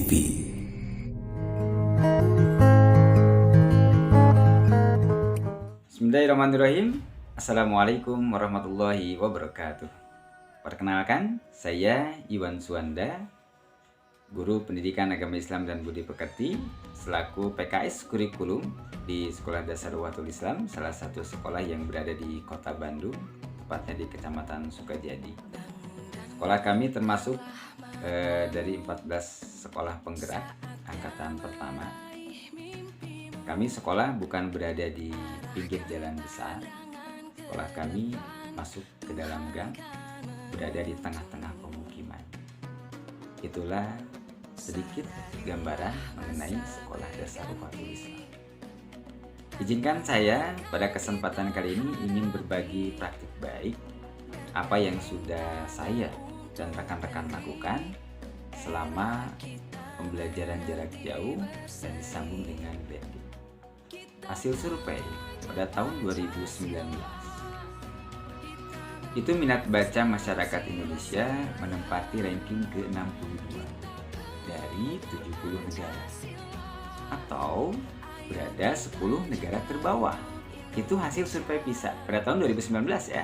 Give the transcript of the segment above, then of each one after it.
TV. Bismillahirrahmanirrahim. Assalamualaikum warahmatullahi wabarakatuh. Perkenalkan, saya Iwan Suwanda, Guru Pendidikan Agama Islam dan Budi Pekerti, selaku PKS Kurikulum di Sekolah Dasar Ukhuwatul Islam, salah satu sekolah yang berada di Kota Bandung, tepatnya di Kecamatan Sukajadi. Sekolah kami termasuk dari 14 sekolah penggerak angkatan pertama. Kami sekolah bukan berada di pinggir jalan besar. Sekolah kami masuk ke dalam gang, berada di tengah-tengah pemukiman. Itulah sedikit gambaran mengenai Sekolah Dasar Ukhuwatul Islam. Izinkan saya pada kesempatan kali ini ingin berbagi praktik baik apa yang sudah saya dan rekan-rekan lakukan selama pembelajaran jarak jauh dan disambung dengan blending. Hasil survei pada tahun 2019 itu minat baca masyarakat Indonesia menempati ranking ke-62 dari 70 negara atau berada 10 negara terbawah. Itu hasil survei PISA pada tahun 2019 ya.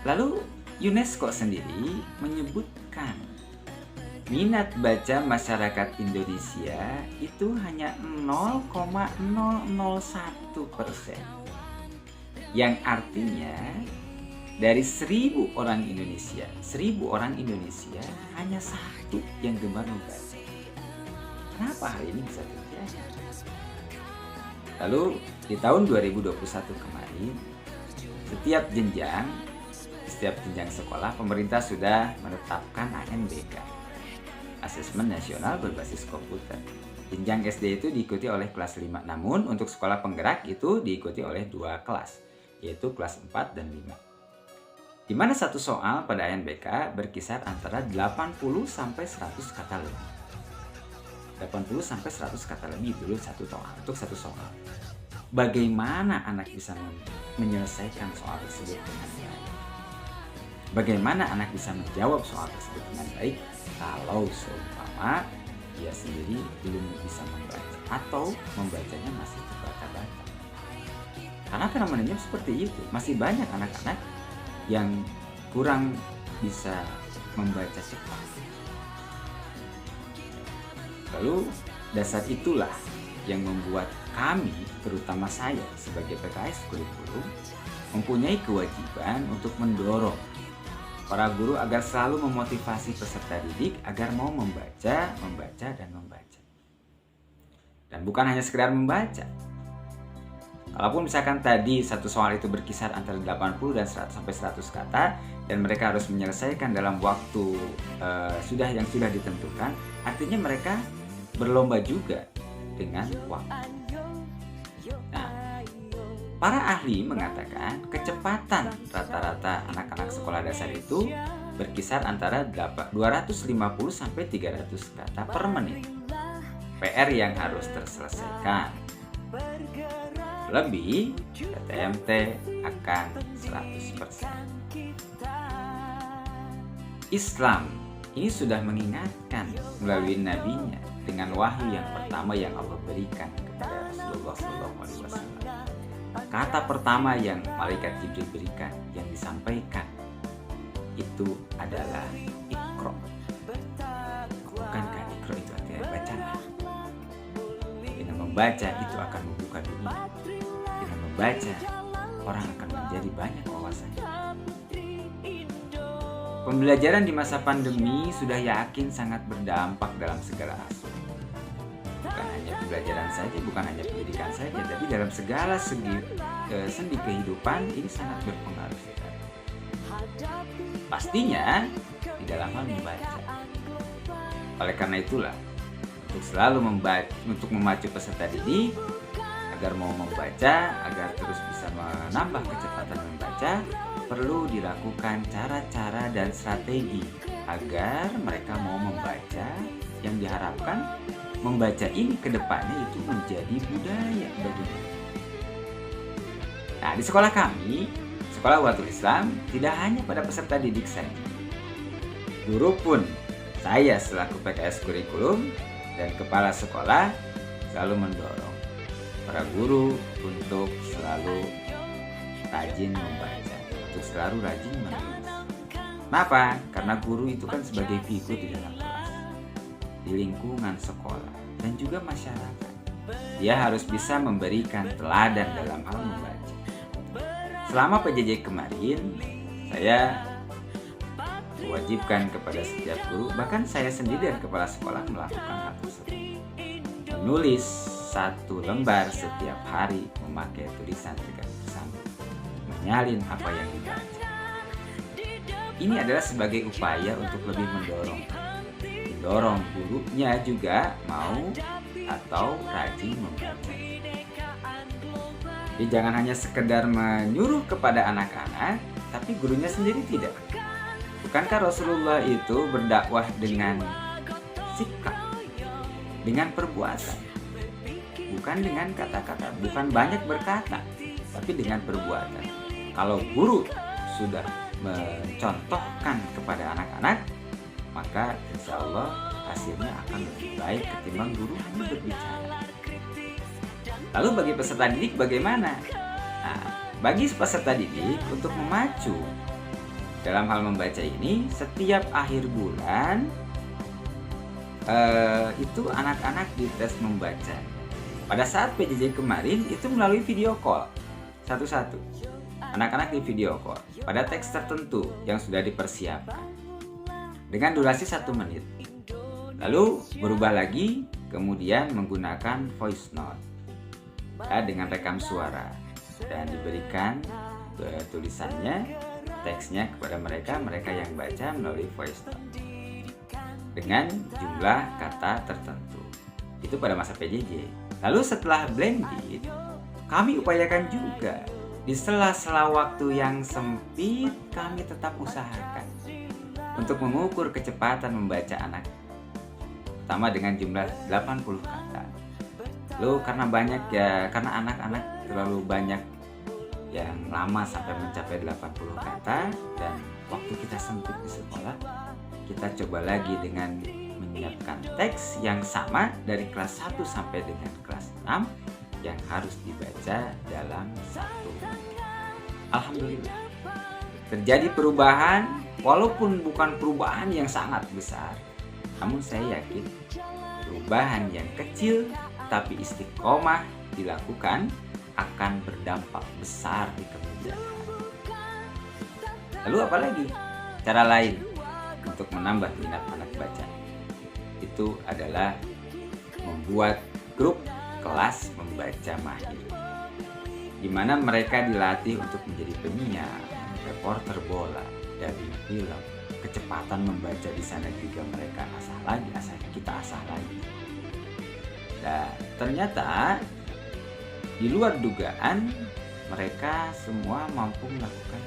Lalu UNESCO sendiri menyebutkan minat baca masyarakat Indonesia itu hanya 0,001%. Yang artinya dari 1.000 orang Indonesia, 1.000 orang Indonesia hanya satu yang gemar membaca. Kenapa hal ini bisa terjadi? Lalu di tahun 2021 kemarin, setiap jenjang sekolah pemerintah sudah menetapkan ANBK, Asesmen Nasional Berbasis Komputer. Jenjang SD itu diikuti oleh kelas 5, namun untuk sekolah penggerak itu diikuti oleh 2 kelas, yaitu kelas 4 dan 5. Di mana satu soal pada ANBK berkisar antara 80 sampai 100 kata lebih. 80 sampai 100 kata lebih dulu untuk satu soal. Bagaimana anak bisa menyelesaikan soal tersebut dengan baik? Bagaimana anak bisa menjawab soal tersebut dengan baik kalau seumpama dia sendiri belum bisa membaca atau membacanya masih terbata-bata? Karena fenomenanya seperti itu, masih banyak anak-anak yang kurang bisa membaca cepat. Lalu dasar itulah yang membuat kami, terutama saya sebagai PKS Kurikulum, mempunyai kewajiban untuk mendorong para guru agar selalu memotivasi peserta didik agar mau membaca. Dan bukan hanya sekedar membaca. Kalaupun misalkan tadi satu soal itu berkisar antara 80 dan 100 sampai 100 kata dan mereka harus menyelesaikan dalam waktu yang sudah ditentukan, artinya mereka berlomba juga dengan waktu. Nah, para ahli mengatakan kecepatan rata-rata anak-anak sekolah dasar itu berkisar antara 250 sampai 300 kata per menit. PR yang harus terselesaikan. Lebih, PTMT akan 100%. Islam ini sudah mengingatkan melalui nabinya dengan wahyu yang pertama yang Allah berikan kepada Rasulullah SAW. Kata pertama yang malaikat Jibril berikan, yang disampaikan itu adalah Iqra. Bukankah Iqra itu artinya bacalah? Dengan membaca itu akan membuka dunia. Dengan membaca, orang akan menjadi banyak wawasannya. Pembelajaran di masa pandemi sudah yakin sangat berdampak dalam segala aspek. Bukan hanya pembelajaran saja, bukan hanya pendidikan saja, tapi dalam segala segi sendi kehidupan ini sangat berpengaruh sekali. Pastinya di dalam hal membaca. Oleh karena itulah, untuk selalu untuk memacu peserta didik agar mau membaca, agar terus bisa menambah kecepatan membaca, perlu dilakukan cara-cara dan strategi agar mereka mau membaca, yang diharapkan membaca ini ke depannya itu menjadi budaya bagi mereka. Nah, di sekolah kami, Sekolah Ukhuwatul Islam, tidak hanya pada peserta didik saja. Guru pun, saya selaku PKS Kurikulum dan kepala sekolah selalu mendorong para guru untuk selalu rajin membaca, untuk selalu rajin menulis. Kenapa? Karena guru itu kan sebagai figur di dalam kelas, di lingkungan sekolah, dan juga masyarakat. Dia harus bisa memberikan teladan dalam hal membaca. Selama PJJ kemarin, saya mewajibkan kepada setiap guru, bahkan saya sendiri dan kepala sekolah melakukan hal tersebut. Menulis 1 lembar setiap hari memakai tulisan tegang bersama, menyalin apa yang dibaca. Ini adalah sebagai upaya untuk lebih mendorong gurunya juga mau atau rajin membaca. Jadi jangan hanya sekedar menyuruh kepada anak-anak, tapi gurunya sendiri tidak. Bukankah Rasulullah itu berdakwah dengan sikap, dengan perbuatan, bukan dengan kata-kata, bukan banyak berkata, tapi dengan perbuatan. Kalau guru sudah mencontohkan kepada anak-anak, maka insya Allah hasilnya akan lebih baik ketimbang guru hanya berbicara. Lalu bagi peserta didik bagaimana? Nah, bagi peserta didik untuk memacu dalam hal membaca ini, setiap akhir bulan itu anak-anak dites membaca. Pada saat PJJ kemarin itu melalui video call satu-satu. Anak-anak di video call pada teks tertentu yang sudah dipersiapkan dengan durasi 1 menit. Lalu berubah lagi, kemudian menggunakan voice note dengan rekam suara, dan diberikan tulisannya, teksnya kepada mereka yang baca melalui voice note dengan jumlah kata tertentu. Itu pada masa PJJ. Lalu setelah blended, kami upayakan juga di sela-sela waktu yang sempit, kami tetap usahakan untuk mengukur kecepatan membaca anak, pertama dengan jumlah 80 kata. Lalu karena anak-anak terlalu banyak yang lama sampai mencapai 80 kata, dan waktu kita sempit di sekolah, kita coba lagi dengan menyiapkan teks yang sama dari kelas 1 sampai dengan kelas 6 yang harus dibaca dalam 1 menit. Alhamdulillah, terjadi perubahan, walaupun bukan perubahan yang sangat besar, namun saya yakin perubahan yang kecil tapi istiqomah dilakukan akan berdampak besar di kemudian hari. Lalu apalagi cara lain untuk menambah minat anak baca? Itu adalah membuat grup kelas membaca mahir, di mana mereka dilatih untuk menjadi penyiar, reporter bola, dubbing film. Kecepatan membaca di sana juga mereka kita asah lagi. Nah, ternyata di luar dugaan mereka semua mampu melakukan.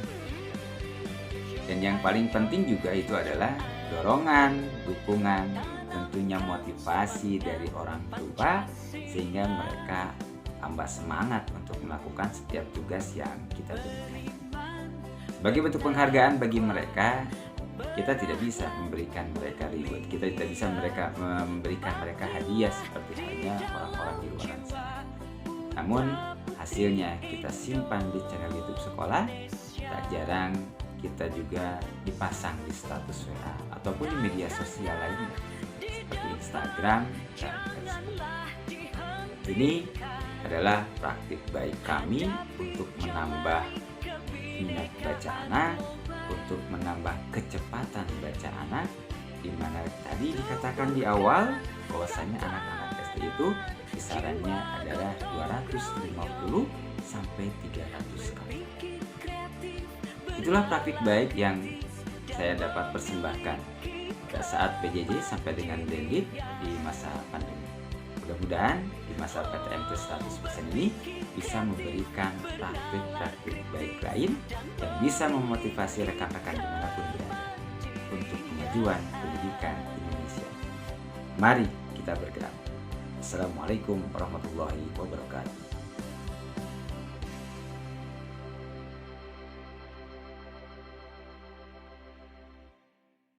Dan yang paling penting juga itu adalah dorongan, dukungan, tentunya motivasi dari orang tua, sehingga mereka tambah semangat untuk melakukan setiap tugas yang kita berikan. Sebagai bentuk penghargaan bagi mereka, kita tidak bisa memberikan mereka reward, kita tidak bisa memberikan mereka hadiah seperti halnya orang-orang di luar sana. Namun hasilnya kita simpan di channel YouTube sekolah. Tak jarang kita juga dipasang di status WA ataupun di media sosial lainnya seperti Instagram dan Facebook. Ini adalah praktik baik kami untuk menambah minat baca anak, untuk menambah kecepatan baca anak, di mana tadi dikatakan di awal bahwasanya anak-anak SD itu kisarannya adalah 250 sampai 300 kali. Itulah praktik baik yang saya dapat persembahkan pada saat PJJ sampai dengan blended di masa pandemi. Mudah-mudahan di masa PTM 100% ini bisa memberikan praktik-praktik baik lain yang bisa memotivasi rekan-rekan dimanapun berada untuk kemajuan pendidikan Indonesia. Mari kita bergerak. Assalamualaikum warahmatullahi